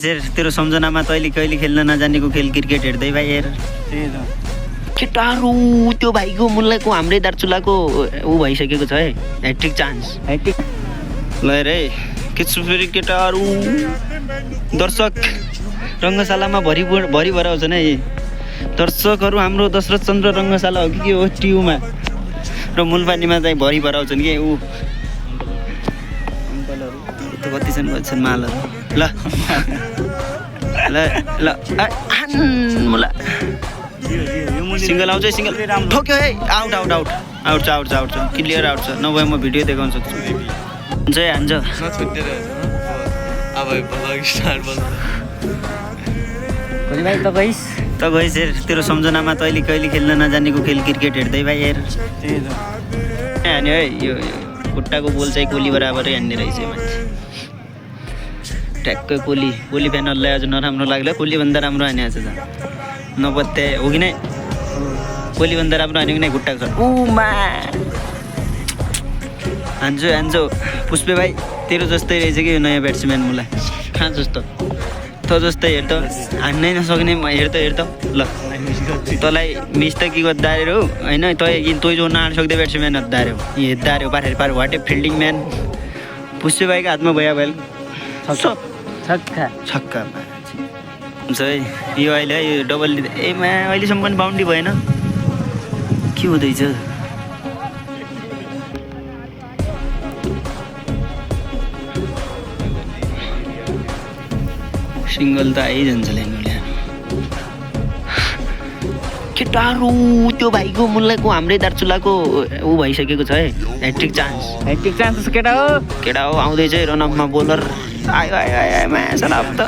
तेरो सम्झनामा तैँले कहिले खेल्न नजानेको खेल क्रिकेट हेर्दै भाइ हेर केटाहरू त्यो भाइको मुल्लाको हाम्रै दार्चुलाको ऊ भइसकेको छ है ह्याट्रिक चान्स ह्याट्रिक ल हेर है के छु फेरि केटाहरू दर्शक रङ्गशालामा भरि भएर आउँछन् है दर्शकहरू हाम्रो दशरथ चन्द्र रङ्गशाला हो कि के हो टियुमा र मूलपानीमा चाहिँ भरि भएर आउँछन् कि ऊ अङ्कलहरू कति छन् मालहरू ल ल ल मुला सिङ्गल आउँछ सिङ्गल ठोक्यो है आउट आउट आउट आउट छ आउट छ आउट छ क्लियर आउट छ नभए म भिडियो देखाउन सक्छु हुन्छ है हान्छ त गइस हेर तेरो सम्झनामा तैँले कहिले खेल्न नजानेको खेल क्रिकेट हेर्दै भाइ हेर हान्यो है यो खुट्टाको बोल चाहिँ कोली बराबरै हान्ने रहेछ मान्छे ट्याक्कै कोली फ्यानहरूलाई अझ नराम्रो लाग्ला कोलीभन्दा राम्रो हानेको छ त नपत्या हो कि नै कोलीभन्दा राम्रो हान्यो कि नै खुट्टाको छ उमा हान्छु पुष्पे भाइ तेरो जस्तै रहेछ कि यो नयाँ ब्याट्सम्यान मलाई कहाँ जस्तो त जस्तै हेर त हान्नै नसक्ने हेर त ल तँलाई मिस त के गर्दा अरे हो होइन तँ जो नहाल्न सक्दै ब्याट्सम्यान हद्दा अरे हो हेर्दा अरे हो पार वाट ए फिल्डिङ म्यान पुष्पे भाइको हातमा भइहाल्यो छक्का हुन्छ है यो अहिले है यो डबल एमा अहिलेसम्म पनि बााउन्ड्री भएन के हुँदैछ सिङ्गल त आइजान्छ ल्याउनुले केटाहरू त्यो भाइको मुल्लाको हाम्रै दार्चुलाको ऊ भइसकेको छ है ह्याट्रिक चान्स केटा हो आउँदैछ है रनअपमा बोलर आयो म्याच त